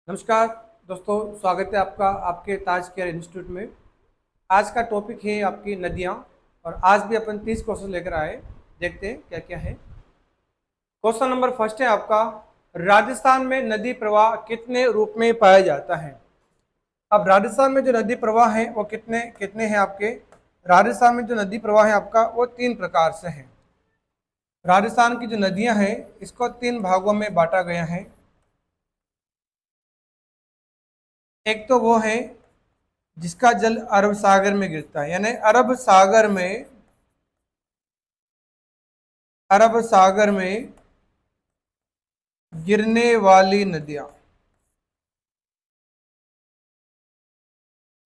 नमस्कार दोस्तों, स्वागत है आपका आपके ताज केयर इंस्टीट्यूट में। आज का टॉपिक है आपकी नदियाँ। और आज भी अपन 30 क्वेश्चन लेकर आए। देखते हैं क्या क्या है। क्वेश्चन नंबर फर्स्ट है आपका, राजस्थान में नदी प्रवाह कितने रूप में पाया जाता है। अब राजस्थान में जो नदी प्रवाह है वो कितने कितने हैं आपके। राजस्थान में जो नदी प्रवाह है आपका वो 3 प्रकार से है। राजस्थान की जो नदियां हैं इसको 3 भागों में बांटा गया है। एक तो वो है जिसका जल अरब सागर में गिरता है, यानी अरब सागर में गिरने वाली नदियां।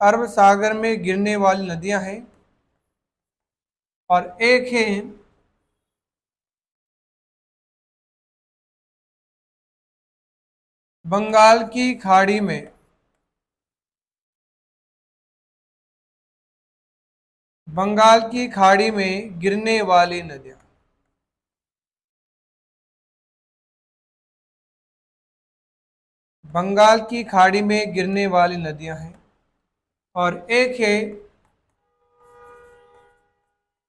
अरब सागर में गिरने वाली नदियां हैं। और एक है बंगाल की खाड़ी में बंगाल की खाड़ी में गिरने वाली नदियां। बंगाल की खाड़ी में गिरने वाली नदियां हैं। और एक है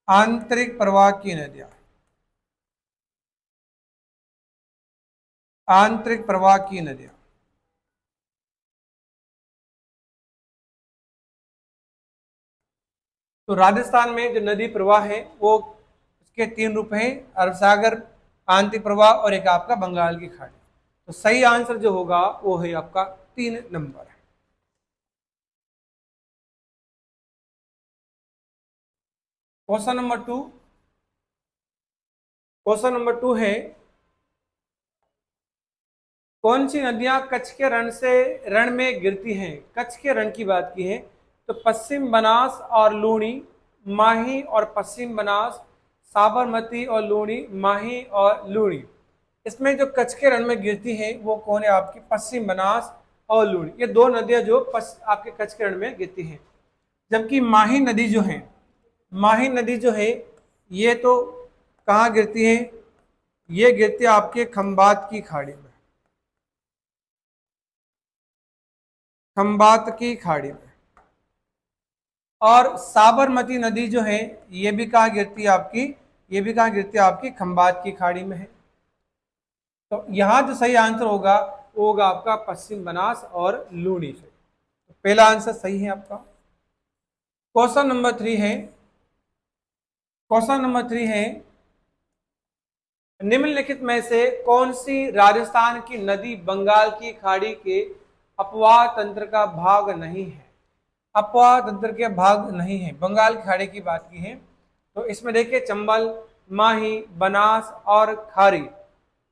आंतरिक प्रवाह की नदियां। आंतरिक प्रवाह की नदियां। तो राजस्थान में जो नदी प्रवाह है वो इसके 3 रूप हैं, अरब सागर, आंतरिक प्रवाह और एक आपका बंगाल की खाड़ी। तो सही आंसर जो होगा वो है आपका 3 number. Question number 2। Question number 2 है, कौन सी नदियां कच्छ के रण में गिरती हैं। कच्छ के रण की बात की है तो पश्चिम बनास और लूणी, माही और पश्चिम बनास, साबरमती और लूणी, माही और लूणी। इसमें जो कच्छ के रण में गिरती हैं वो कौन है आपकी, पश्चिम बनास और लूणी। ये 2 नदियां जो आपके कच्छ के रण में गिरती हैं। जबकि माही नदी जो है, माही नदी जो है ये तो कहाँ गिरती है, ये गिरती है आपके खंबात की खाड़ी में। खंबात की खाड़ी में। और साबरमती नदी जो है ये भी कहाँ गिरती है आपकी, ये भी कहाँ गिरती है आपकी खंबात की खाड़ी में है। तो यहाँ जो सही आंसर होगा वो होगा आपका पश्चिम बनास और लूणी से। तो पहला आंसर सही है आपका। क्वेश्चन नंबर 3 है। क्वेश्चन नंबर 3 है, निम्नलिखित में से कौन सी राजस्थान की नदी बंगाल की खाड़ी के अपवाह तंत्र का भाग नहीं है। अपवाह तंत्र के भाग नहीं है, बंगाल की खाड़ी की बात की है। तो इसमें देखिए चंबल, माही, बनास और खारी।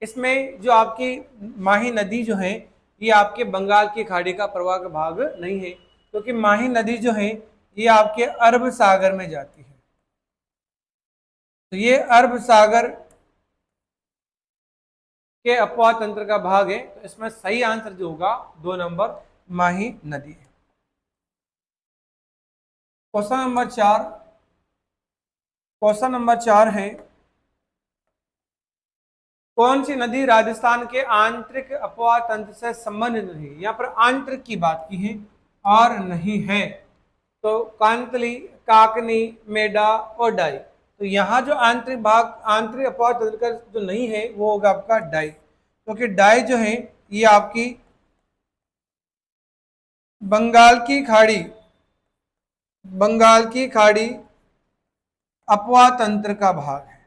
इसमें जो आपकी माही नदी जो है ये आपके बंगाल की खाड़ी का प्रवाह का भाग नहीं है, क्योंकि माही नदी जो है ये आपके अरब सागर में जाती है। तो ये अरब सागर के अपवाह तंत्र का भाग है। तो इसमें सही आंसर जो होगा 2 नंबर, माही नदी है। Question number 4। क्वेश्चन नंबर 4 है, कौन सी नदी राजस्थान के आंतरिक अपवाह तंत्र से संबंधित नहीं। यहाँ पर आंतरिक की बात की है और नहीं है। तो कांतली, काकनी, मेडा और डाई। तो यहाँ जो आंतरिक भाग, आंतरिक अपवाह तंत्र का जो नहीं है वो होगा आपका डाई, क्योंकि डाई जो है ये आपकी बंगाल की खाड़ी, बंगाल की खाड़ी अपवाह तंत्र का भाग है।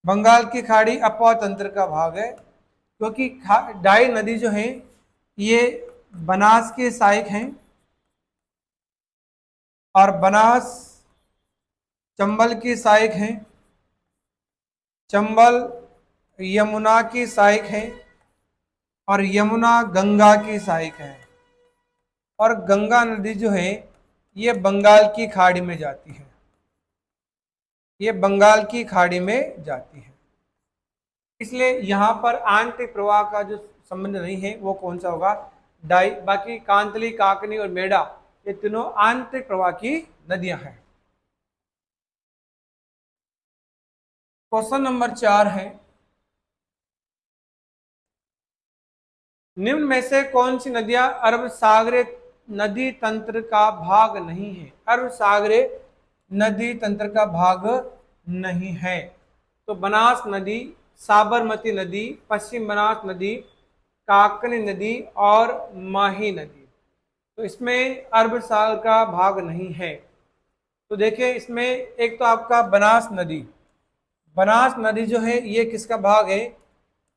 बंगाल की खाड़ी अपवाह तंत्र का भाग है, क्योंकि डाई नदी जो है ये बनास के सहायक हैं। और बनास चंबल की सहायक हैं। चंबल यमुना की सहायक है। और यमुना गंगा की सहायक है। और गंगा नदी जो है ये बंगाल की खाड़ी में जाती है। ये बंगाल की खाड़ी में जाती है। इसलिए यहाँ पर आंतरिक प्रवाह का जो संबंध नहीं है वो कौन सा होगा, डाई। बाकी कांतली, काकनी और मेडा ये तीनों आंतरिक प्रवाह की नदियां हैं। क्वेश्चन नंबर 4 है, निम्न में से कौन सी नदियां अरब सागरीय नदी तंत्र का भाग नहीं है? अरब सागरीय नदी तंत्र का भाग नहीं है। तो बनास नदी, साबरमती नदी, पश्चिम बनास नदी, काकनी नदी और माही नदी। तो इसमें अरब सागर का भाग नहीं है। तो देखिए इसमें एक तो आपका बनास नदी, बनास नदी जो है ये किसका भाग है?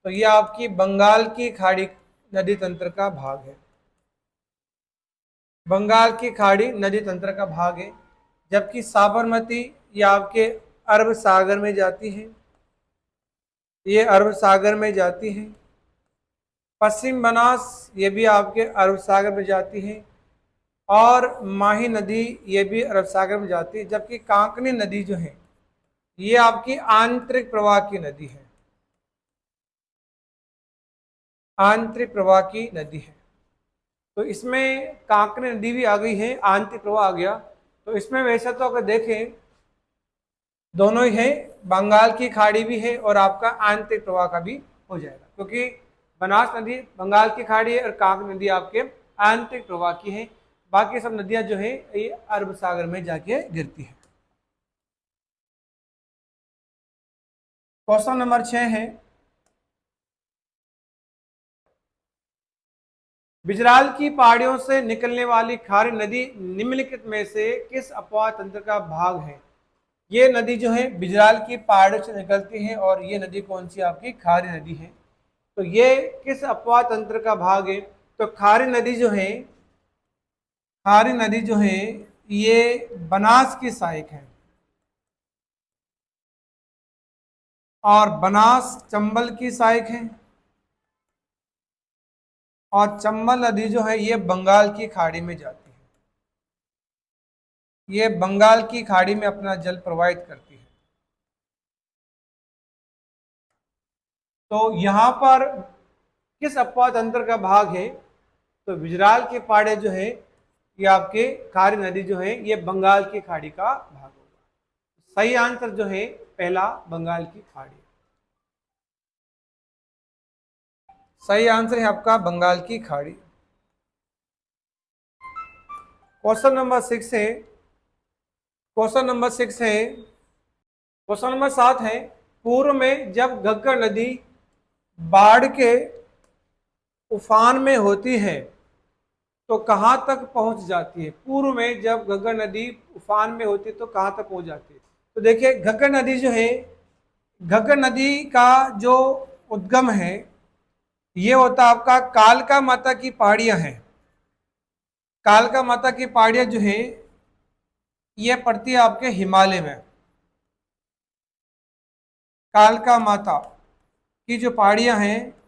तो ये आपकी बंगाल की खाड़ी नदी तंत्र का भाग है। बंगाल की खाड़ी नदी तंत्र का भाग है। जबकि साबरमती ये आपके अरब सागर में जाती है, ये अरब सागर में जाती है। पश्चिम बनास ये भी आपके अरब सागर में जाती है और माही नदी ये भी अरब सागर में जाती है। जबकि कांकनी नदी जो है ये आपकी आंतरिक प्रवाह की नदी है, आंतरिक प्रवाह की नदी है। तो इसमें कांकनी नदी भी आ गई है, आंतरिक प्रवाह आ गया। तो इसमें वैसे तो अगर देखें दोनों ही है, बंगाल की खाड़ी भी है और आपका आंतरिक प्रवाह का भी हो जाएगा, क्योंकि बनास नदी बंगाल की खाड़ी है और कांकनी नदी आपके आंतरिक प्रवाह की है। बाकी सब नदियां जो है ये अरब सागर में जाके गिरती है। क्वेश्चन नंबर 6 है, बिजराल की पहाड़ियों से निकलने वाली खारी नदी निम्नलिखित में से किस अपवाह तंत्र का भाग है? ये नदी जो है बिजराल की पहाड़ों से निकलती है और ये नदी कौन सी आपकी खारी नदी है। तो ये किस अपवाह तंत्र का भाग है? तो खारी नदी जो है, खारी नदी जो है ये बनास की सहायक है और बनास चंबल की सहायक है और चंबल नदी जो है ये बंगाल की खाड़ी में जाती है, ये बंगाल की खाड़ी में अपना जल प्रवाहित करती है। तो यहाँ पर किस अपवाह तंत्र का भाग है? तो बिजराल के पहाड़े जो है ये आपके खारी नदी जो है ये बंगाल की खाड़ी का भाग होगा। सही आंसर जो है पहला बंगाल की खाड़ी, सही आंसर है आपका बंगाल की खाड़ी। क्वेश्चन नंबर 6 है, क्वेश्चन नंबर 6 है, क्वेश्चन नंबर 7 है, पूर्व में जब घग्गर नदी बाढ़ के उफान में होती है तो कहाँ तक पहुंच जाती है? पूर्व में जब घग्गर नदी उफान में होती है तो कहाँ तक पहुंच जाती है? तो देखिए घग्गर नदी जो है, घग्गर नदी का जो उद्गम है ये होता है आपका कालका माता की पहाड़ियां हैं। कालका माता की पहाड़ियां जो है ये पड़ती है आपके हिमालय में। कालका माता की जो पहाड़ियां हैं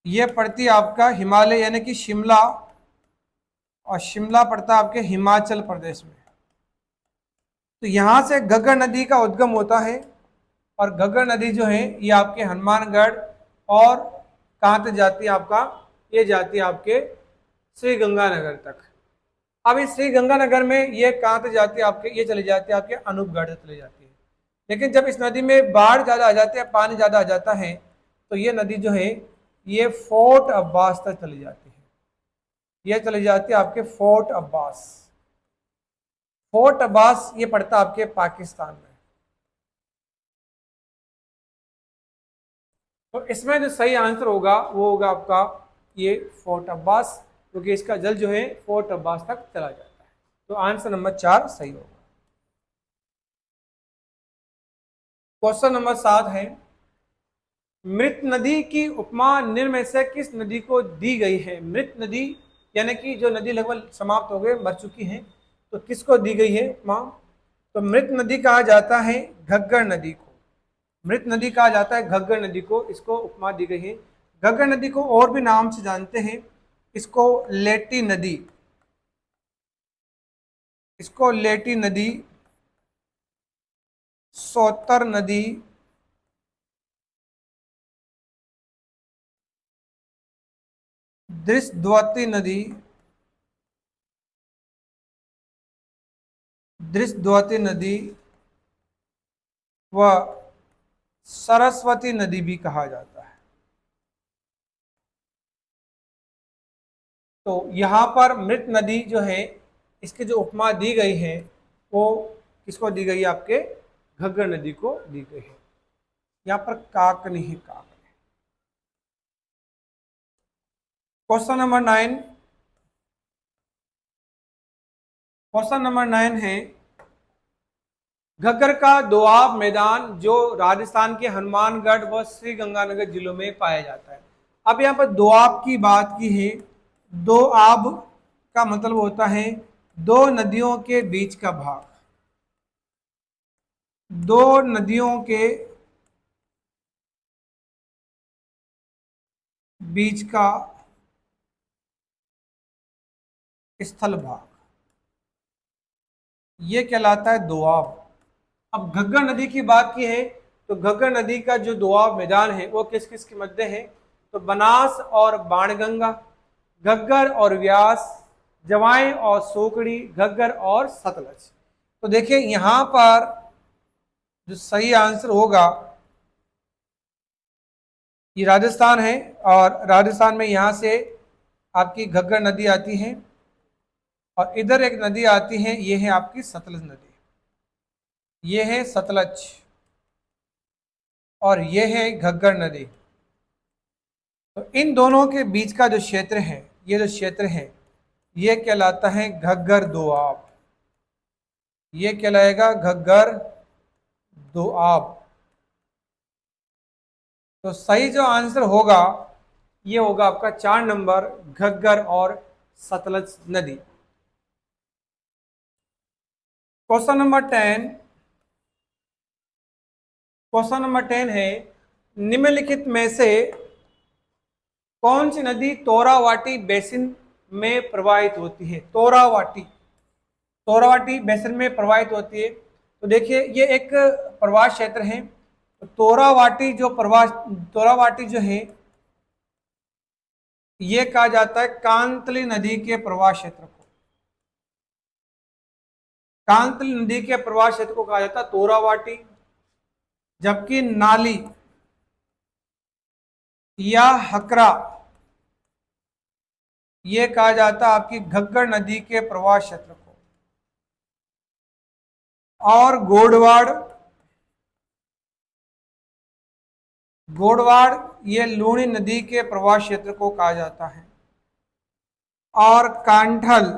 ये पड़ती है आपका हिमालय यानी कि शिमला, और शिमला पड़ता है आपके हिमाचल प्रदेश में। तो यहाँ से घग्गर नदी का उद्गम होता है और घग्गर नदी जो है ये आपके हनुमानगढ़ और कहाँ तक जाती है आपका, ये जाती है आपके श्री गंगानगर तक। अब इस श्री गंगानगर में ये कहाँ तक जाती है आपके, ये चली जाती है आपके अनूपगढ़ तक चली जाती है। लेकिन जब इस नदी में बाढ़ ज़्यादा आ जाती है, पानी ज़्यादा आ जाता है, तो ये नदी जो है ये फोर्ट अब्बास तक चली जाती है, ये चली जाती है आपके फोर्ट अब्बास। फोर्ट अब्बास ये पड़ता है आपके पाकिस्तान में। तो इसमें जो सही आंसर होगा वो होगा आपका ये फोर्ट अब्बास, क्योंकि इसका जल जो है फोर्ट अब्बास तक चला जाता है। तो आंसर नंबर 4 सही होगा। क्वेश्चन नंबर 7 है, मृत नदी की उपमा निम्न में से किस नदी को दी गई है? मृत नदी यानी कि जो नदी लगभग समाप्त हो गए, मर चुकी है, तो किसको दी गई है उपमा? तो मृत नदी कहा जाता है घग्गर नदी को, मृत नदी कहा जाता है घग्गर नदी को, इसको उपमा दी गई है। घग्गर नदी को और भी नाम से जानते हैं, इसको लेटी नदी, इसको लेटी नदी, सोतर नदी, दृशद्वती नदी, दृशद्वती नदी व सरस्वती नदी भी कहा जाता है। तो यहाँ पर मृत नदी जो है, इसकी जो उपमा दी गई है वो किसको दी गई है? आपके घग्गर नदी को दी गई है। यहाँ पर काक नहीं है, काक। Question number 9। क्वेश्चन नंबर 9 है, घग्गर का दोआब मैदान जो राजस्थान के हनुमानगढ़ व श्री गंगानगर जिलों में पाया जाता है। अब यहाँ पर दोआब की बात की है। दोआब का मतलब होता है दो नदियों के बीच का भाग। दो नदियों के बीच का स्थल भाग, ये कहलाता है दोआब। अब घग्गर नदी की बात की है तो घग्गर नदी का जो दोआब मैदान है वो किस किस के मध्य है? तो बनास और बाणगंगा, घग्गर और व्यास, जवाएं और सोकड़ी, घग्गर और सतलज। तो देखिए यहां पर जो सही आंसर होगा ये राजस्थान है, और राजस्थान में यहां से आपकी घग्गर नदी आती है, और इधर एक नदी आती है, ये है आपकी सतलज नदी। ये है सतलज और ये है घग्गर नदी। तो इन दोनों के बीच का जो क्षेत्र है, ये जो क्षेत्र है ये कहलाता है घग्गर दोआब। ये कहलाएगा घग्गर दोआब। तो सही जो आंसर होगा ये होगा आपका 4 नंबर, घग्गर और सतलज नदी। Question number 10। क्वेश्चन नंबर 10 है, निम्नलिखित में से कौन सी नदी तोरावाटी बेसिन में प्रवाहित होती है? तोरावाटी, तोरावाटी बेसिन में प्रवाहित होती है। तो देखिए ये एक प्रवाह क्षेत्र है। तो तोरावाटी जो प्रवाह, तोरावाटी जो है ये कहा जाता है कांतली नदी के प्रवाह क्षेत्र को। कांतली नदी के प्रवाह क्षेत्र को कहा जाता है तोरावाटी, जबकि नाली या हकरा ये कहा जाता है आपकी घग्गर नदी के प्रवाह क्षेत्र को। और गोडवाड़, गोडवाड़ ये लूणी नदी के प्रवाह क्षेत्र को कहा जाता है। और कांठल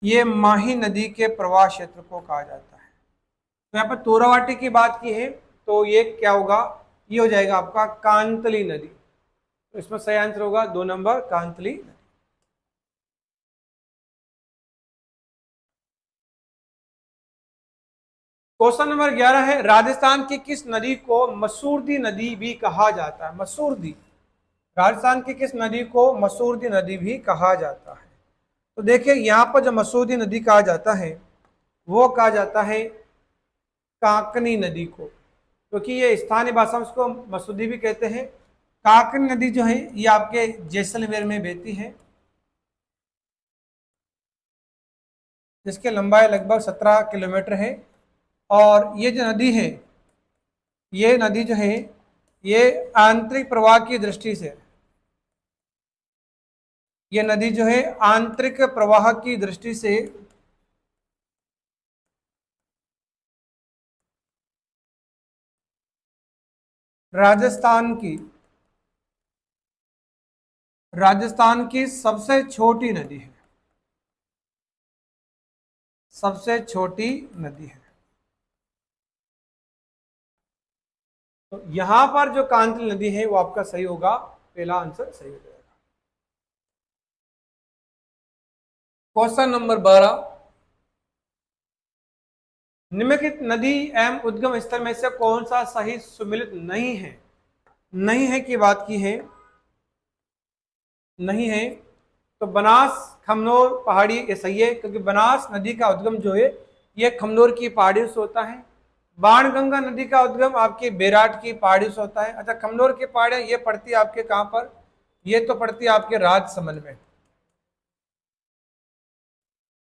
ये माही नदी के प्रवाह क्षेत्र को कहा जाता है। तो यहाँ पर तोरावाटी की बात की है तो ये क्या होगा? ये हो जाएगा आपका कांतली नदी। तो इसमें सही आंसर होगा 2 नंबर, कांतली नदी। क्वेश्चन नंबर 11 है, राजस्थान की किस नदी को मसूरदी नदी भी कहा जाता है? मसूरदी, राजस्थान की किस नदी को मसूरदी नदी भी कहा जाता है? तो देखिए यहाँ पर जो मसूरदी नदी कहा जाता है वो कहा जाता है काकनी नदी को, क्योंकि ये स्थानीय भाषा में उसको मसूदी भी कहते हैं। काकनी नदी जो है ये आपके जैसलमेर में बहती है, जिसकी लंबाई लगभग 17 किलोमीटर है। और ये जो नदी है, ये नदी जो है ये आंतरिक प्रवाह की दृष्टि से, ये नदी जो है आंतरिक प्रवाह की दृष्टि से राजस्थान की, राजस्थान की सबसे छोटी नदी है, सबसे छोटी नदी है। तो यहां पर जो कांतली नदी है वो आपका सही होगा, पहला आंसर सही हो जाएगा। क्वेश्चन नंबर 12, निम्नलिखित नदी एवं उद्गम स्थल में से कौन सा सही सुमिलित नहीं है? नहीं है की बात की है, नहीं है। तो बनास खमनोर पहाड़ी ये सही है, क्योंकि बनास नदी का उद्गम जो है ये खमनोर की पहाड़ियों से होता है। बाणगंगा नदी का उद्गम आपके बेराट की पहाड़ियों से होता है। अच्छा, खमनोर की पहाड़ियां ये पड़ती है आपके कहां पर? ये तो पड़ती है आपके राजसमंद में।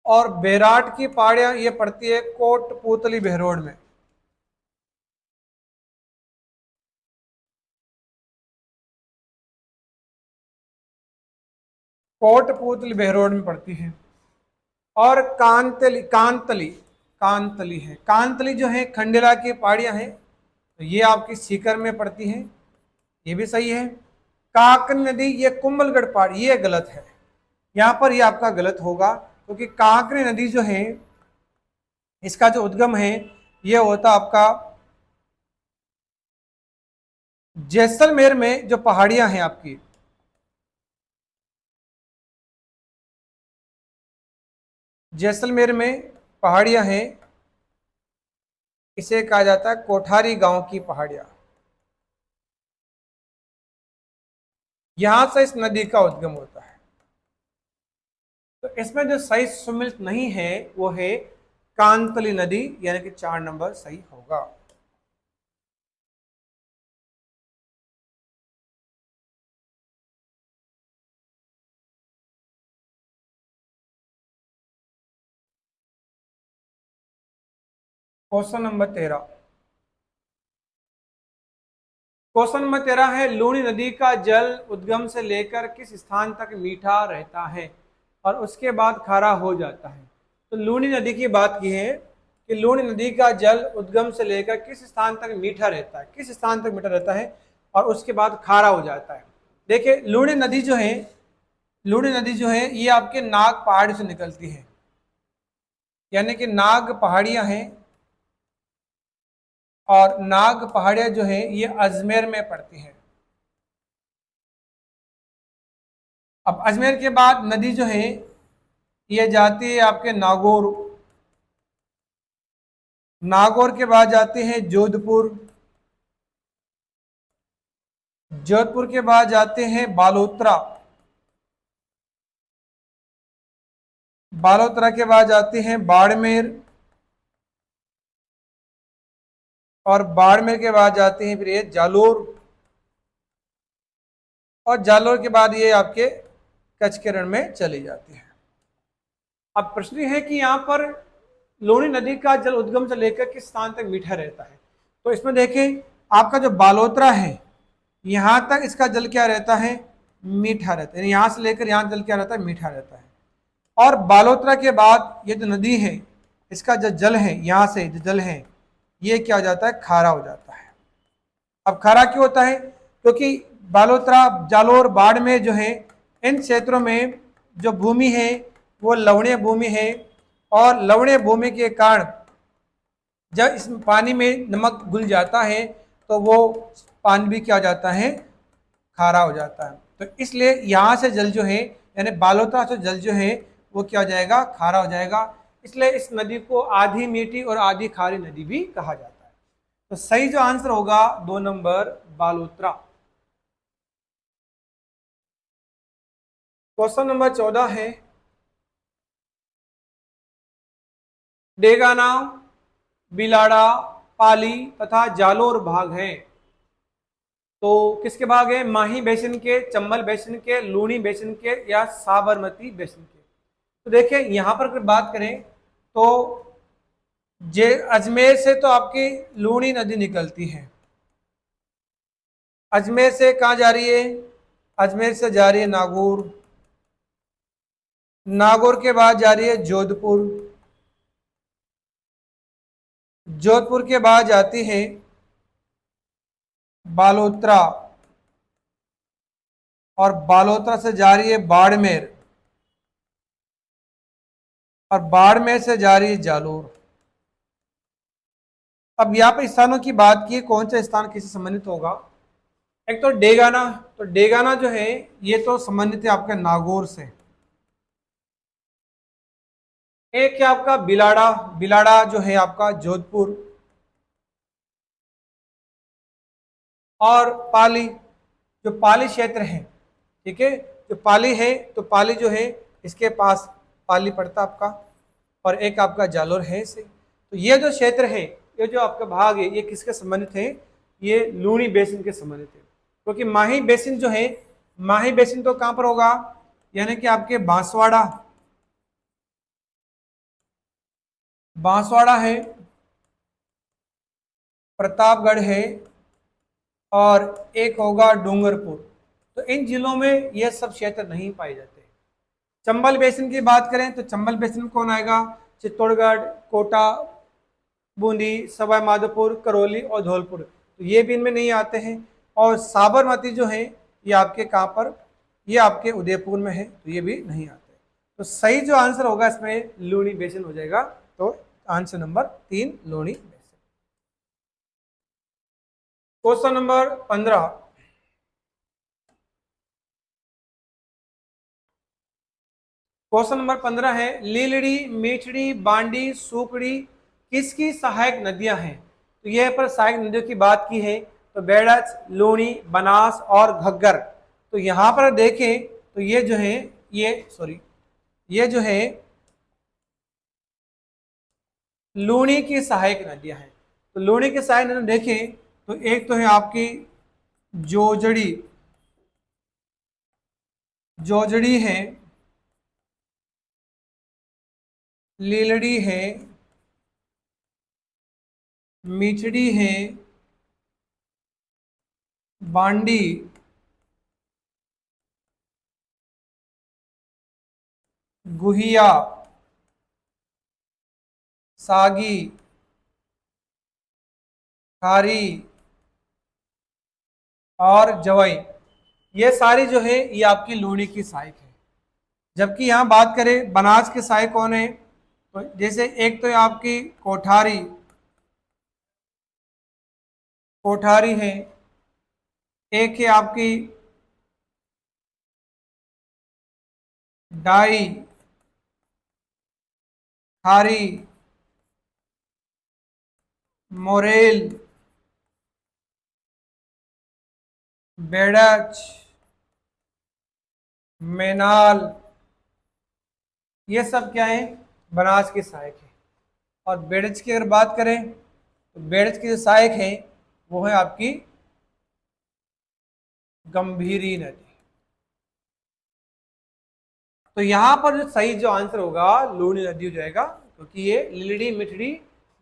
और बेराट की पहाड़ियां ये पड़ती है कोटपूतली बहरोड में। कोटपूतली बहरोड में पड़ती है। और कांतली कांतली कांतली है, कांतली जो है खंडेला की पहाड़ियां हैं, तो ये आपकी सीकर में पड़ती हैं, ये भी सही है। काकन नदी ये कुंभलगढ़ पहाड़ी, ये गलत है, यहाँ पर ये आपका गलत होगा, क्योंकि काकरी नदी जो है इसका जो उद्गम है ये होता आपका जैसलमेर में, जो पहाड़ियां हैं आपकी, जैसलमेर में पहाड़ियां हैं, इसे कहा जाता है कोठारी गांव की पहाड़ियां, यहां से इस नदी का उद्गम होता है। तो इसमें जो सही सम्मिलित नहीं है वो है कांतली नदी, यानी कि 4 नंबर सही होगा। क्वेश्चन नंबर 13, क्वेश्चन नंबर 13 है, लूणी नदी का जल उद्गम से लेकर किस स्थान तक मीठा रहता है और उसके बाद खारा हो जाता है। तो लूणी नदी की बात की है कि लूणी नदी का जल उद्गम से लेकर किस स्थान तक मीठा रहता है, किस स्थान तक मीठा रहता है और उसके बाद खारा हो जाता है। देखिए लूणी नदी जो है, लूणी नदी जो है ये आपके नाग पहाड़ से निकलती है, यानी कि नाग पहाड़ियां हैं, और नाग पहाड़ियां जो है ये अजमेर में पड़ती हैं। अब अजमेर के बाद नदी जो है ये जाती है आपके नागौर, नागौर के बाद जाते हैं जोधपुर, जोधपुर के बाद जाते हैं बालोतरा, बालोतरा के बाद जाते हैं बाड़मेर, और बाड़मेर के बाद जाते हैं फिर ये जालोर, और जालोर के बाद ये आपके कच्छ के रण में चली जाती है। अब प्रश्न है कि यहाँ पर लूणी नदी का जल उद्गम से लेकर किस स्थान तक मीठा रहता है। तो इसमें देखें आपका जो बालोतरा है यहाँ तक इसका जल क्या रहता है, मीठा रहता है, यहाँ से लेकर यहाँ जल क्या रहता है, मीठा रहता है। और बालोतरा के बाद ये जो नदी है इसका जो जल है, यहाँ से जो जल है ये क्या हो जाता है, खारा हो जाता है। अब खारा क्यों होता है, क्योंकि बालोतरा जालोर बाढ़ में जो है इन क्षेत्रों में जो भूमि है वो लवणीय भूमि है, और लवणीय भूमि के कारण जब इस पानी में नमक घुल जाता है तो वो पानी भी क्या हो जाता है, खारा हो जाता है। तो इसलिए यहाँ से जल जो है, यानी बालोतरा से जल जो है वो क्या हो जाएगा, खारा हो जाएगा। इसलिए इस नदी को आधी मीठी और आधी खारी नदी भी कहा जाता है। तो सही जो आंसर होगा 2 नंबर बालोतरा। क्वेश्चन नंबर 14 है, डेगाना, बिलाड़ा, पाली तथा जालोर भाग हैं, तो किसके भाग है, माही बेसिन के, चंबल बेसिन के, लूणी बेसिन के या साबरमती बेसिन के। तो देखिए यहां पर अगर बात करें तो जे अजमेर से तो आपकी लूणी नदी निकलती है, अजमेर से कहाँ जा रही है, अजमेर से जा रही है नागौर, नागौर के बाद जा रही है जोधपुर, जोधपुर के बाद जाती है बालोतरा, और बालोतरा से जा रही है बाड़मेर, और बाड़मेर से जा रही है जालोर। अब यहाँ पर स्थानों की बात की, कौन सा स्थान किससे संबंधित होगा। एक तो डेगाना, तो डेगाना जो है ये तो संबंधित है आपके नागौर से। एक है आपका बिलाड़ा, बिलाड़ा जो है आपका जोधपुर, और पाली, जो पाली क्षेत्र है, ठीक है, जो पाली है तो पाली जो है इसके पास पाली पड़ता आपका, और एक आपका जालोर है इसे। तो ये जो क्षेत्र है, ये जो आपका भाग है, ये किसके संबंधित है, ये लूणी बेसिन के संबंधित है। क्योंकि माही बेसिन जो है, माही बेसिन तो कहां पर होगा, यानी कि आपके बांसवाड़ा, बांसवाड़ा है, प्रतापगढ़ है, और एक होगा डूंगरपुर। तो इन जिलों में यह सब क्षेत्र नहीं पाए जाते। चंबल बेसिन की बात करें तो चंबल बेसिन में कौन आएगा? चित्तौड़गढ़, कोटा, बूंदी, सवाई माधोपुर, करौली और धौलपुर, तो ये भी इनमें नहीं आते हैं। और साबरमती जो है ये आपके कहाँ पर? ये आपके उदयपुर में है, तो ये भी नहीं आते। तो सही जो आंसर होगा इसमें लूनी बेसिन हो जाएगा। तो answer number 3 Luni basin. Question number 15। Question number 15 है, लीलड़ी, मीठड़ी, बांडी, सूकड़ी किसकी सहायक नदियां हैं? तो यह पर सहायक नदियों की बात की है तो बेड़च, लूनी, बनास और घग्गर। तो यहां पर देखें तो ये जो है, ये जो है लूनी की सहायक नदियां हैं। तो लूनी की सहायक नदियां देखें तो एक तो है आपकी जोजड़ी, जोजड़ी है, लीलड़ी है, मीठड़ी है, बांडी, गुहिया, सागी, खारी और जवई, ये सारी जो है ये आपकी लूनी की सहायक है। जबकि यहाँ बात करें बनास की सहायक कौन है, तो जैसे एक तो है आपकी कोठारी, कोठारी है, एक है आपकी डाई, खारी, मोरेल, बेड़च, मेनाल, ये सब क्या है? बनास की सहायक है। और बेड़च की अगर बात करें तो बेड़च की जो सहायक है वो है आपकी गंभीरी नदी। तो यहां पर जो सही जो आंसर होगा लूनी नदी हो जाएगा, क्योंकि ये लीलड़ी, मिठड़ी,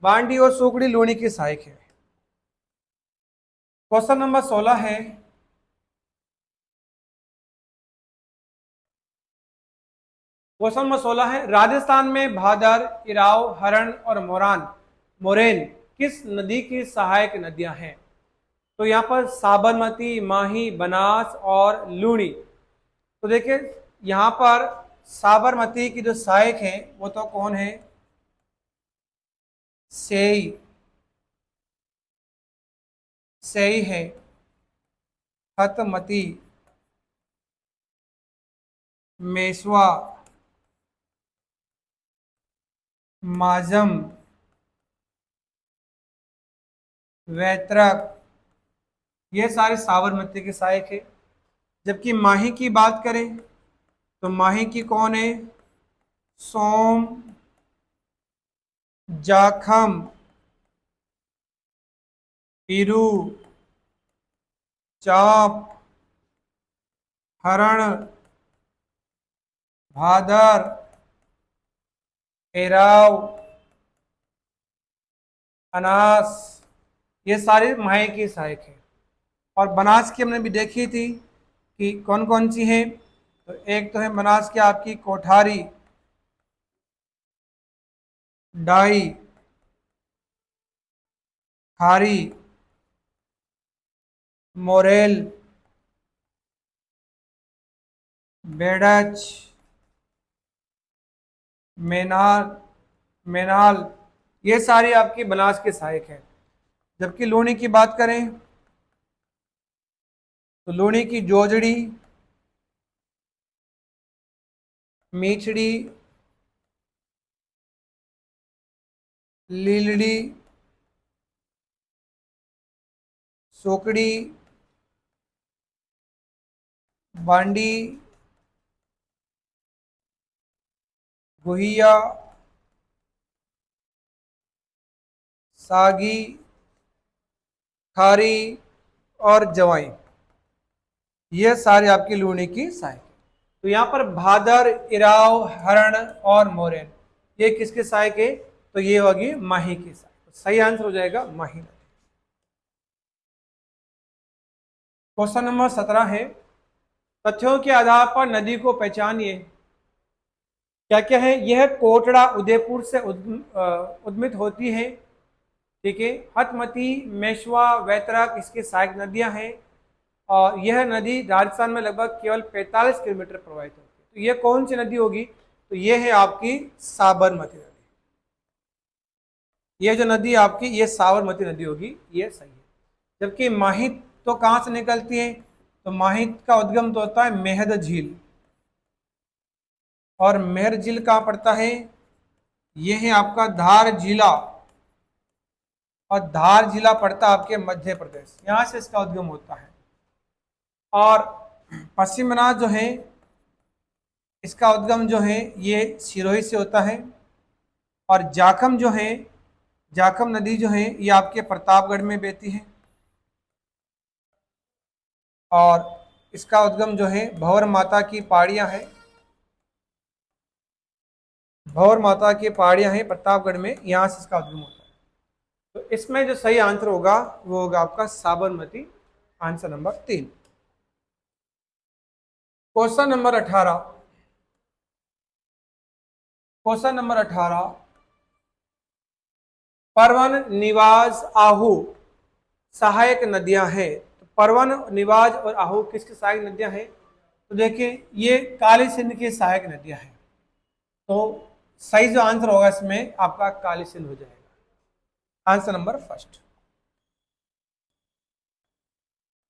बांडी और सूकड़ी लूनी की सहायक है। क्वेश्चन नंबर 16 है, क्वेश्चन नंबर 16 है, राजस्थान में भादर, इराव, हरण और मोरेन किस नदी की सहायक नदियां हैं? तो यहाँ पर साबरमती, माही, बनास और लूनी। तो देखिए यहाँ पर साबरमती की जो सहायक है वो तो कौन है? सेई, सेई है, हतमती, मेसवा, माजम, वैतरक, ये सारे साबरमती के सहायक है। जबकि माही की बात करें तो माही की कौन है? सोम, जाखम, पीरू, चाप, हरण, भादर, एराव, अनास, ये सारे माही की सहायक है। और बनास की हमने भी देखी थी कि कौन कौन सी हैं। तो एक तो है बनास की आपकी कोठारी, डाई, खारी, मोरेल, बेड़च, मेनाल, मेनाल, ये सारी आपकी बनास के सहायक है। जबकि लूनी की बात करें तो लूनी की जोजड़ी, मीठड़ी, लीलड़ी, सोकड़ी, बांडी, गुहिया, सागी, खारी और जवाई, ये सारे आपकी लूनी की सहायक है। तो यहाँ पर भादर, इराव, हरण और मोरेन ये किसके सहायक है? तो ये होगी माही की सहायक। तो सही आंसर हो जाएगा माही नदी। क्वेश्चन नंबर 17 है, तथ्यों के आधार पर नदी को पहचानिए। क्या क्या है, यह कोटड़ा उदयपुर से उद्मित होती है। ठीक है, हतमती, मेशवा, वैतरक इसकी सहायक नदियां हैं। और यह नदी राजस्थान में लगभग केवल 45 किलोमीटर प्रवाहित होती है। तो यह कौन सी नदी होगी, तो यह है आपकी साबरमती नदी। यह जो नदी आपकी ये साबरमती नदी होगी, ये सही है। जबकि माहित तो कहाँ से निकलती है, तो माहित का उद्गम तो होता है मेहद झील, और मेहर झील कहाँ पड़ता है, यह है आपका धार जिला, और धार जिला पड़ता है आपके मध्य प्रदेश, यहाँ से इसका उद्गम होता है। और पश्चिम बनास जो है इसका उद्गम जो है ये सिरोही से होता है। और जाखम जो है, जाखम नदी जो है ये आपके प्रतापगढ़ में बहती है। और इसका उद्गम जो है भंवर माता की पहाड़ियाँ हैं, भंवर माता की पहाड़ियाँ हैं प्रतापगढ़ में, यहाँ से इसका उद्गम होता है। तो इसमें जो सही आंसर होगा वो होगा आपका Sabarmati, answer number 3। Question number 18, question number 18, परवन, निवाज, आहू सहायक नदियां हैं। तो परवन, निवाज और आहू किसकी सहायक नदियां हैं, तो देखिए ये काली सिंध की सहायक नदियां हैं। तो सही जो आंसर होगा इसमें आपका काली सिंध हो जाएगा, answer number first.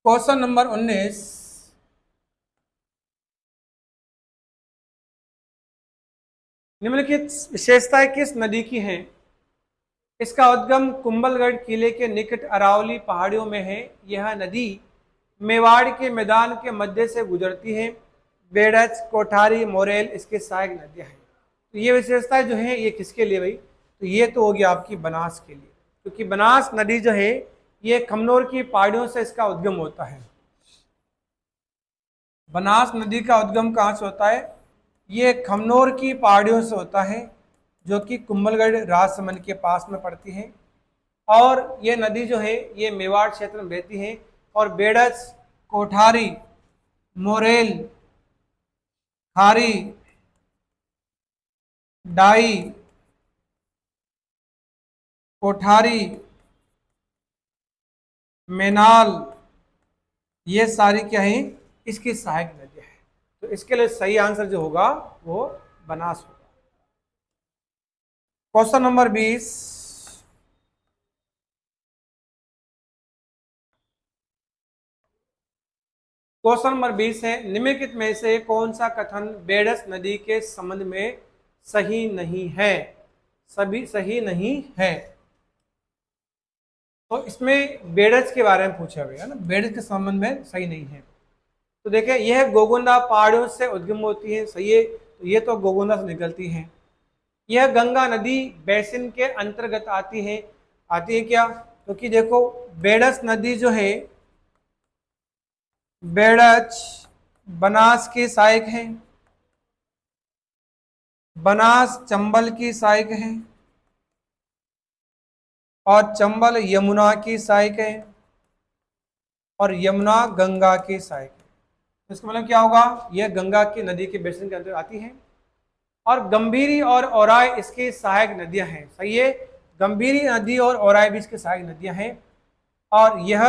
Question number 19, निम्नलिखित विशेषताएं किस नदी की हैं। इसका उद्गम कुंभलगढ़ किले के निकट अरावली पहाड़ियों में है। यह नदी मेवाड़ के मैदान के मध्य से गुजरती है। बेड़च, कोठारी, मोरेल इसके सहायक नदियां हैं। तो ये विशेषताएं जो है ये किसके लिए भाई, तो ये तो होगी आपकी बनास के लिए, क्योंकि बनास नदी जो है ये खमनोर की पहाड़ियों से इसका उद्गम होता है। बनास नदी का उद्गम कहाँ से होता है, ये खमनोर की पहाड़ियों से होता है, जो कि कुंभलगढ़ राजसमंद के पास में पड़ती है। और ये नदी जो है ये मेवाड़ क्षेत्र में बहती है। और बेड़च, कोठारी, मोरेल, खारी, डाई, कोठारी, मेनाल, ये सारी क्या है इसकी सहायक नदियां हैं। तो इसके लिए सही आंसर जो होगा वो बनास होगा। क्वेश्चन नंबर 20, क्वेश्चन नंबर 20 है, निम्नलिखित में से कौन सा कथन बेड़स नदी के संबंध में सही नहीं है। सभी सही नहीं है। तो इसमें बेड़स के बारे में पूछा गया है ना, बेड़स के संबंध में सही नहीं है। तो देखें यह गोगुंडा पहाड़ियों से उद्गम होती है, सही है, तो ये तो गोगुंडा से निकलती है। यह गंगा नदी बेसिन के अंतर्गत आती है। आती है क्या, क्योंकि देखो बेड़स नदी जो है, बेड़च बनास की सहायक है, बनास चंबल की सहायक है, और चंबल यमुना की सहायक है, और यमुना गंगा की सहायक है। तो इसका मतलब क्या होगा, यह गंगा की नदी के बेसिन के अंदर आती है। और गंभीरी और औराई इसकी सहायक नदियां हैं, सही है, गंभीरी नदी और औराई भी इसकी सहायक नदियां हैं। और यह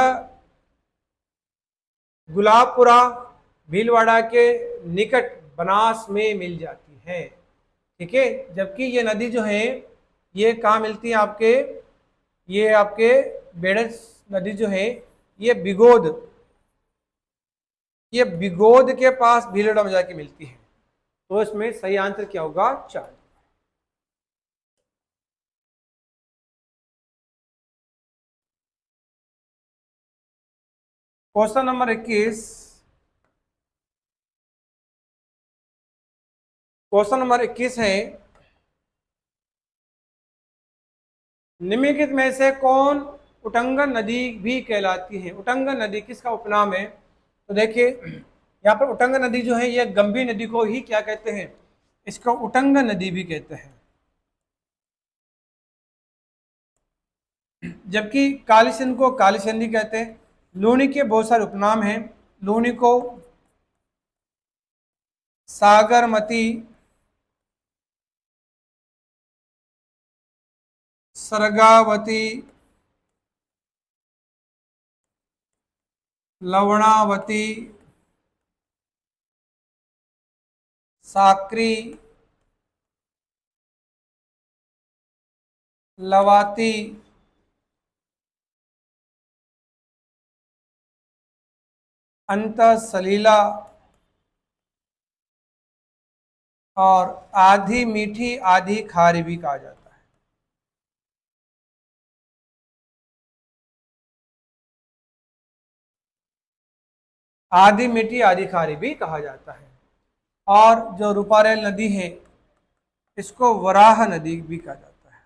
गुलाबपुरा भीलवाड़ा के निकट बनास में मिल जाती है। ठीक है, जबकि ये नदी जो है ये कहाँ मिलती है आपके, ये आपके बेड़स नदी जो है ये बिगोद, ये बिगोद के पास भीलवाड़ा में जाके मिलती है। तो इसमें सही आंसर क्या होगा, 4। क्वेश्चन नंबर 21, क्वेश्चन नंबर 21 है, निम्नलिखित में से कौन उटंगन नदी भी कहलाती है। उटंगन नदी किसका उपनाम है, तो देखिए यहाँ पर उटंगन नदी जो है ये गंभीर नदी को ही क्या कहते हैं, इसको उटंगन नदी भी कहते हैं। जबकि काली सिंध को काली सिंधी कहते हैं। लूनी के बहुत सारे उपनाम हैं। लूनी को सागरमती, सरगावती, लवणावती, साक्री, लवाती, अंतःसलीला और आधी मीठी आधी खारी भी कहा जाता है। आधी मीठी आधी खारी भी कहा जाता है। और जो रूपारेल नदी है इसको वराह नदी भी कहा जाता है।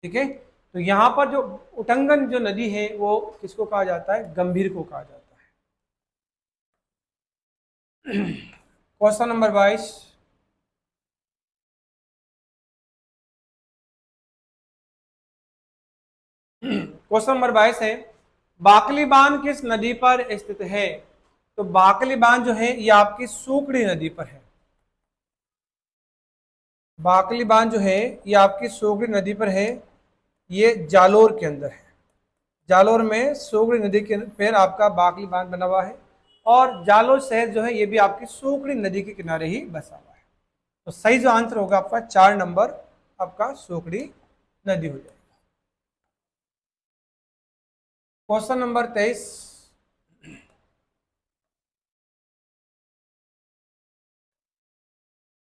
ठीक है, तो यहां पर जो उटंगन जो नदी है वो किसको कहा जाता है? गंभीर को कहा जाता है। Question number 22। क्वेश्चन नंबर 22 है, बाकली बांध किस नदी पर स्थित है? तो बाकली बांध जो है ये आपकी सूकड़ी नदी पर है। बाकली बांध जो है ये आपकी सूकड़ी नदी पर है। ये जालोर के अंदर है। जालोर में सूकड़ी नदी के पर आपका बाकली बांध बना हुआ है। और जालोर शहर जो है ये भी आपकी सूकड़ी नदी के किनारे ही बसा हुआ है। तो सही जो आंसर होगा आपका 4 नंबर आपका सूकड़ी नदी हो जाएगा। Question number 23।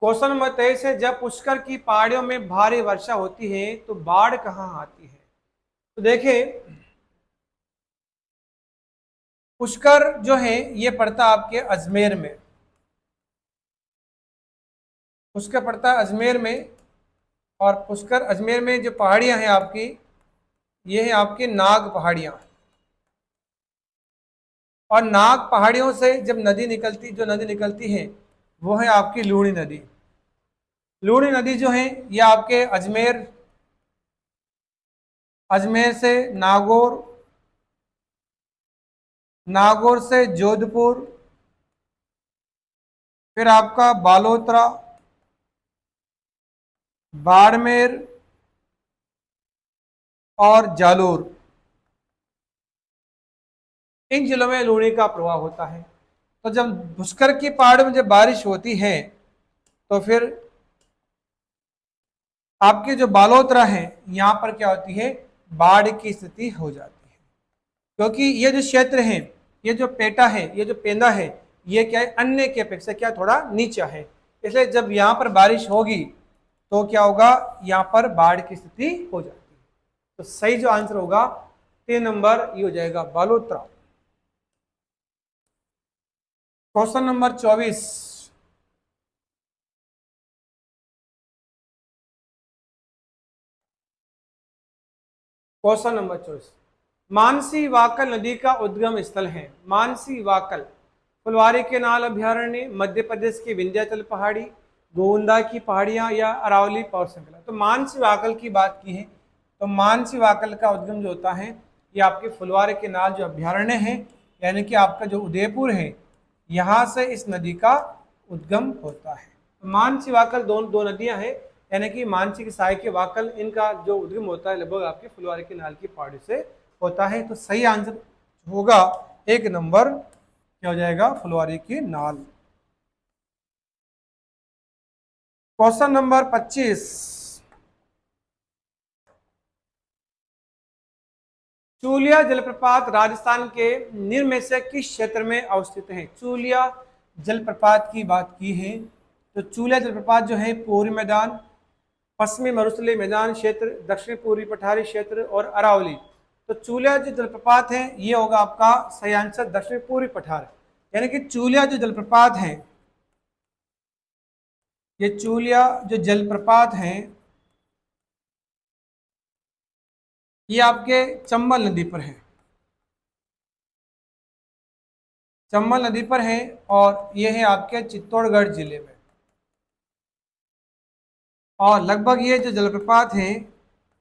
क्वेश्चन नंबर 23 है, जब पुष्कर की पहाड़ियों में भारी वर्षा होती है तो बाढ़ कहाँ आती है? तो देखिए, पुष्कर जो है ये पड़ता आपके अजमेर में। पुष्कर पड़ता है अजमेर में। और पुष्कर अजमेर में जो पहाड़ियां हैं आपकी, ये है आपकी नाग पहाड़ियां। और नाग पहाड़ियों से जब नदी निकलती है वो है आपकी लूणी नदी। लूणी नदी जो है ये आपके अजमेर, अजमेर से नागौर, नागौर से जोधपुर, फिर आपका बालोतरा, बाड़मेर और जालोर, इन जिलों में लूणी का प्रभाव होता है। तो जब पुष्कर की पहाड़ में जब बारिश होती है तो फिर आपके जो बालोतरा है यहाँ पर क्या होती है? बाढ़ की स्थिति हो जाती है। क्योंकि ये जो क्षेत्र है, ये जो पेटा है, ये जो पेंदा है, ये क्या है? अन्य की अपेक्षा क्या थोड़ा नीचा है। इसलिए जब यहाँ पर बारिश होगी तो क्या होगा? यहाँ पर बाढ़ की स्थिति हो जाती है। तो सही जो आंसर होगा 3 नंबर ये हो जाएगा, Balotra. Question number 24। Question number 24, Mansi Wakal नदी का उद्गम स्थल है। मानसी वाकल फुलवारी के नाल अभ्यारण्य, मध्य प्रदेश की विंध्याचल पहाड़ी, गोविंदा की पहाड़ियां या अरावली पौर श्रृंखला। तो मानसी वाकल की बात की है तो मानसी वाकल का उद्गम जो होता है ये आपके फुलवारी के नाल जो अभ्यारण्य है, यानी कि आपका जो उदयपुर है, यहाँ से इस नदी का उद्गम होता है। तो मानसी वाकल दो नदियां हैं, यानी कि मानसी की सहायक वाकल, इनका जो उद्गम होता है लगभग आपके फुलवारी के नाल की पहाड़ी से होता है। तो सही आंसर होगा 1 नंबर, क्या हो जाएगा? फुलवारी की नाल। क्वेश्चन नंबर 25, चूलिया जलप्रपात राजस्थान के निम्न में से किस क्षेत्र में अवस्थित है? चूलिया जलप्रपात की बात की है तो चूलिया जलप्रपात जो है पूर्वी मैदान, पश्चिमी मरुस्थलीय मैदान क्षेत्र, दक्षिण पूर्वी पठारी क्षेत्र और अरावली। तो चूलिया जो जलप्रपात है ये होगा आपका सही आंसर दक्षिण पूर्वी पठार। यानी कि चूलिया जो जलप्रपात है, ये चूलिया जो जलप्रपात है ये आपके चंबल नदी पर है। चंबल नदी पर है और ये है आपके चित्तौड़गढ़ जिले में। और लगभग ये जो जलप्रपात है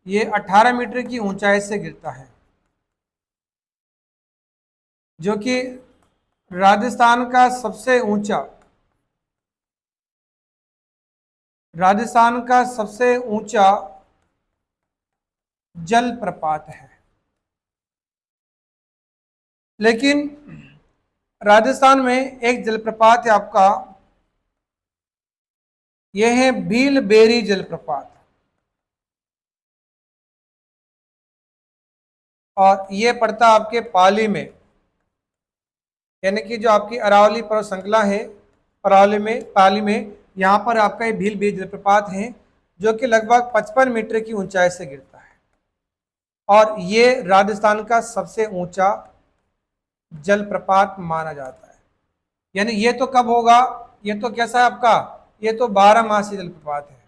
ये 18 मीटर की ऊंचाई से गिरता है, जो कि राजस्थान का सबसे ऊंचा राजस्थान का सबसे ऊंचा जलप्रपात है। लेकिन राजस्थान में एक जलप्रपात है आपका, यह है भीलबेरी जलप्रपात, और ये पड़ता आपके पाली में, यानी कि जो आपकी अरावली पर्वत श्रृंखला है, अरावली में पाली में, यहाँ पर आपका ये भीलबेरी जलप्रपात है जो कि लगभग 55 मीटर की ऊंचाई से गिरता है, और ये राजस्थान का सबसे ऊंचा जलप्रपात माना जाता है। यानी ये तो कब होगा, ये तो कैसा है आपका, ये तो 12 मासी जलप्रपात है,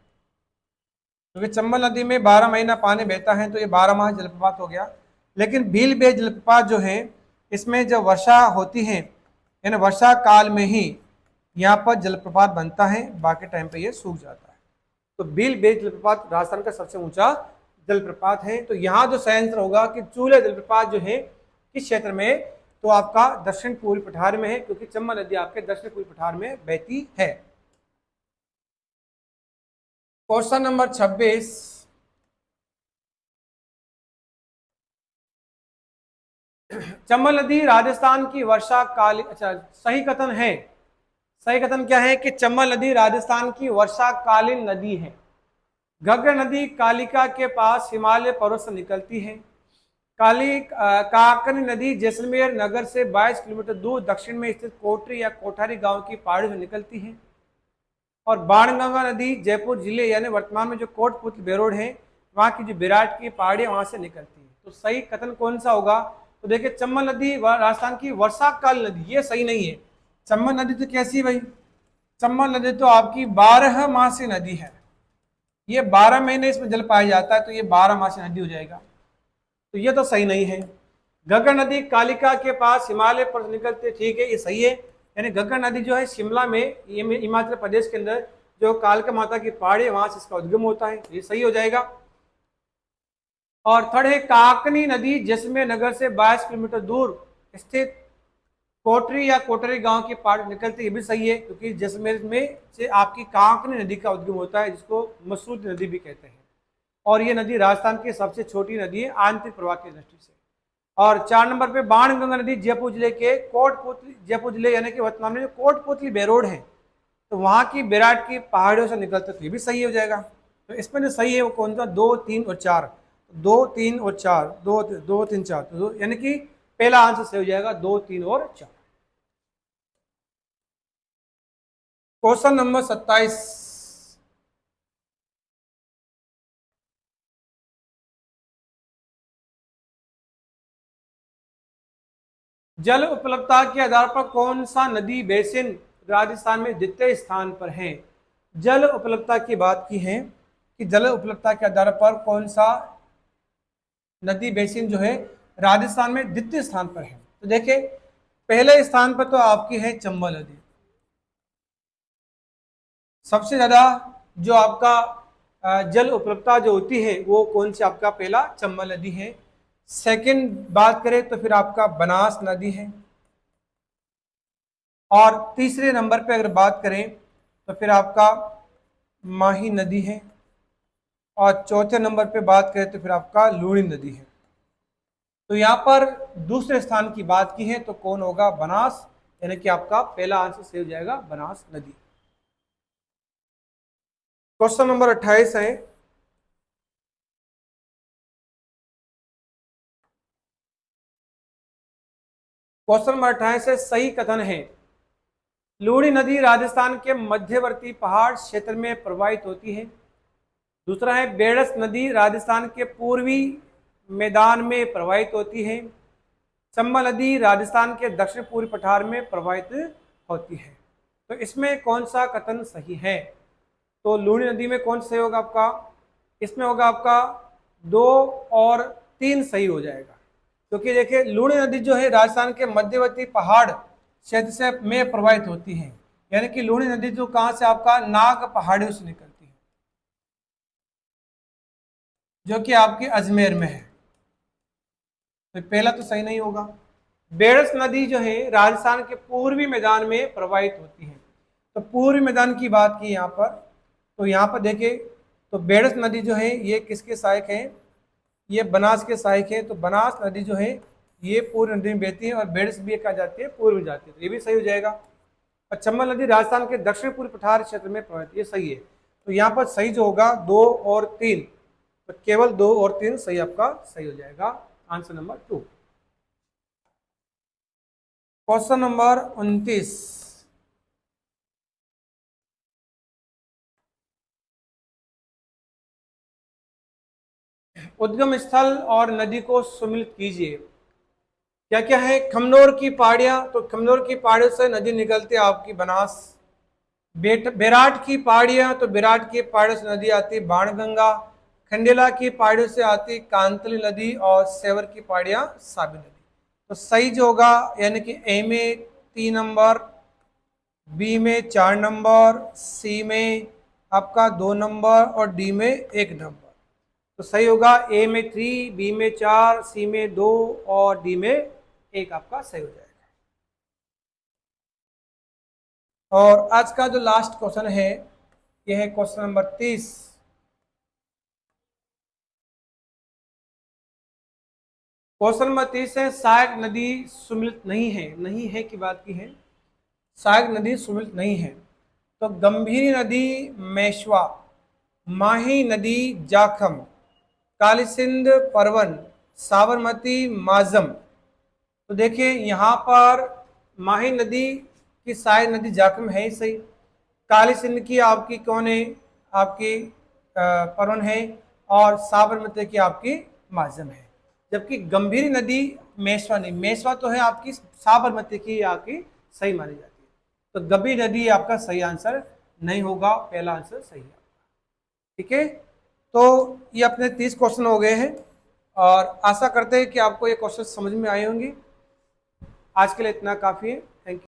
क्योंकि चंबल नदी में 12 महीना पानी बहता है, तो ये 12 माह जलप्रपात हो गया। लेकिन भीलबेरी जलप्रपात जो है, इसमें जब वर्षा होती है, यानी वर्षा काल में ही यहाँ पर जलप्रपात बनता है, बाकी टाइम पे ये सूख जाता है। तो भीलबेरी जलप्रपात राजस्थान का सबसे ऊंचा जलप्रपात है। तो यहाँ जो सही आंसर होगा कि चूला जलप्रपात जो है किस क्षेत्र में, तो आपका दक्षिण पूर्वी पठार में है, क्योंकि चंबल नदी आपके दक्षिण पूर्वी पठार में बहती है। क्वेश्चन नंबर 26, चंबल नदी राजस्थान की वर्षा कालीन, अच्छा सही कथन है, सही कथन क्या है कि चंबल नदी राजस्थान की वर्षाकालीन नदी है। घग्गर नदी कालिका के पास हिमालय पर्वत से निकलती है। काकनी नदी जैसलमेर नगर से 22 किलोमीटर दूर दक्षिण में स्थित कोटरी या कोठारी गांव की पहाड़ी से निकलती है। और बाणगंगा नदी जयपुर जिले यानी वर्तमान में जो कोटपुतली बेरोड है, वहां की जो विराट की पहाड़ी वहां से निकलती है। तो सही कथन कौन सा होगा, तो देखिए चंबल नदी राजस्थान की वर्षाकाल नदी, ये सही नहीं है। चंबल नदी तो कैसी भाई, चंबल नदी तो आपकी 12 मासी नदी है, ये 12 महीने इसमें जल पाया जाता है, तो ये 12 मासी नदी हो जाएगा, तो ये तो सही नहीं है। घग्गर नदी कालिका के पास हिमालय पर निकलते, ठीक है ये सही है, यानी घग्गर नदी जो है शिमला में, ये हिमाचल प्रदेश के अंदर जो कालिका माता की पहाड़ी है वहां से इसका उद्गम होता है, ये सही हो जाएगा। और थर्ड है काकनी नदी जैसलमेर नगर से 22 किलोमीटर दूर स्थित कोटरी या कोटरी गांव की पहाड़ी निकलती, ये भी सही है, क्योंकि जैसलमेर में से आपकी काकनी नदी का उद्गम होता है, जिसको मसूद नदी भी कहते हैं, और ये नदी राजस्थान की सबसे छोटी नदी है आंतरिक प्रवाह की दृष्टि से। और 4 नंबर पे बाणगंगा नदी जयपुर जिले के कोटपुतली, जयपुर जिले यानी कि वर्तमान में जो कोटपुतली बेरोड है, तो वहां की विराट की पहाड़ियों से निकलते, तो ये भी सही हो जाएगा। तो इसमें जो सही है वो कौन सा, 2, 3 और 4, 2, 3 और 4, 2, 2, 3, 4, तो यानी कि पहला आंसर सही हो जाएगा 2, 3 और 4। क्वेश्चन नंबर 27, जल उपलब्धता के आधार पर कौन सा नदी बेसिन राजस्थान में द्वितीय स्थान पर है। जल उपलब्धता की बात की है कि जल उपलब्धता के आधार पर कौन सा नदी बेसिन जो है राजस्थान में द्वितीय स्थान पर है। तो देखिए पहले स्थान पर तो आपकी है चंबल नदी, सबसे ज्यादा जो आपका जल उपलब्धता जो होती है वो कौन सी, आपका पहला चंबल नदी है। सेकंड बात करें तो फिर आपका बनास नदी है, और तीसरे नंबर पे अगर बात करें तो फिर आपका माही नदी है, और चौथे नंबर पे बात करें तो फिर आपका लूणी नदी है। तो यहाँ पर दूसरे स्थान की बात की है तो कौन होगा, बनास, यानी कि आपका पहला आंसर सही हो जाएगा बनास नदी। क्वेश्चन नंबर 28 है, क्वेश्चन नंबर 28 से सही कथन है, लूणी नदी राजस्थान के मध्यवर्ती पहाड़ क्षेत्र में प्रवाहित होती है। दूसरा है बेड़स नदी राजस्थान के पूर्वी मैदान में प्रवाहित होती है। चंबल नदी राजस्थान के दक्षिण पूर्वी पठार में प्रवाहित होती है। तो इसमें कौन सा कथन सही है, तो लूणी नदी में कौन सही होगा आपका, इसमें होगा आपका 2 और 3 सही हो जाएगा, क्योंकि देखिए लूणी नदी जो है राजस्थान के मध्यवर्ती पहाड़ क्षेत्र से में प्रवाहित होती है, यानी कि लूणी नदी जो कहाँ से, आपका नाग पहाड़ियों से निकलती है, जो कि आपके अजमेर में है, तो पहला तो सही नहीं होगा। बेड़स नदी जो है राजस्थान के पूर्वी मैदान में प्रवाहित होती है, तो पूर्वी मैदान की बात की यहाँ पर, तो यहाँ पर देखिए, तो बेड़स नदी जो है ये किसके सहायक है, ये बनास के सहायक है। तो बनास नदी जो है ये पूर्व नदी में बहती है और बेड़स भी कहा जाती है पूर्व में जाती है, तो ये भी सही हो जाएगा। और चंबल नदी राजस्थान के दक्षिण पूर्व पठार क्षेत्र में प्रवाहित, ये सही है। तो यहाँ पर सही जो होगा 2 और 3, तो केवल 2 और 3 सही आपका सही हो जाएगा, आंसर नंबर 2। क्वेश्चन नंबर 29, उद्गम स्थल और नदी को सम्मिलित कीजिए। क्या क्या है, खमनोर की पहाड़ियां, तो खमनोर की पहाड़ियों से नदी निकलती है आपकी बनास। बेराट की पहाड़ियां, तो बेराट की पहाड़ियों से नदी आती है बाणगंगा। खंडेला की पहाड़ियों से आती कांतली नदी, और सेवर की पहाड़ियां साबी नदी। तो सही जो होगा यानी कि ए में 3 नंबर, बी में 4 नंबर, सी में आपका 2 नंबर और डी में 1 नंबर। तो सही होगा ए में 3, बी में 4, सी में 2 और डी में 1 आपका सही हो जाएगा। और आज का जो लास्ट क्वेश्चन है यह है क्वेश्चन नंबर 30। क्वेश्चन नंबर 30 है, सहायक नदी सम्मिलित नहीं है, नहीं है की बात की है, सहायक नदी सम्मिलित नहीं है। तो गंभीरी नदी मेश्वा, माही नदी जाखम, काली सिंध परवन, साबरमती माजम। तो देखिए यहाँ पर माही नदी की सहायक नदी जाखम है ही सही, काली सिंध की आपकी कौन है, आपकी परवन है, और साबरमती की आपकी माजम है। जबकि गंभीरी नदी मेश्वा नहीं, मेश्वा तो है आपकी साबरमती की आपकी सही मानी जाती है। तो गंभीर नदी आपका सही आंसर नहीं होगा, पहला आंसर सही है। ठीक है, तो ये अपने 30 क्वेश्चन हो गए हैं और आशा करते हैं कि आपको ये क्वेश्चन समझ में आए होंगे। आज के लिए इतना काफ़ी है।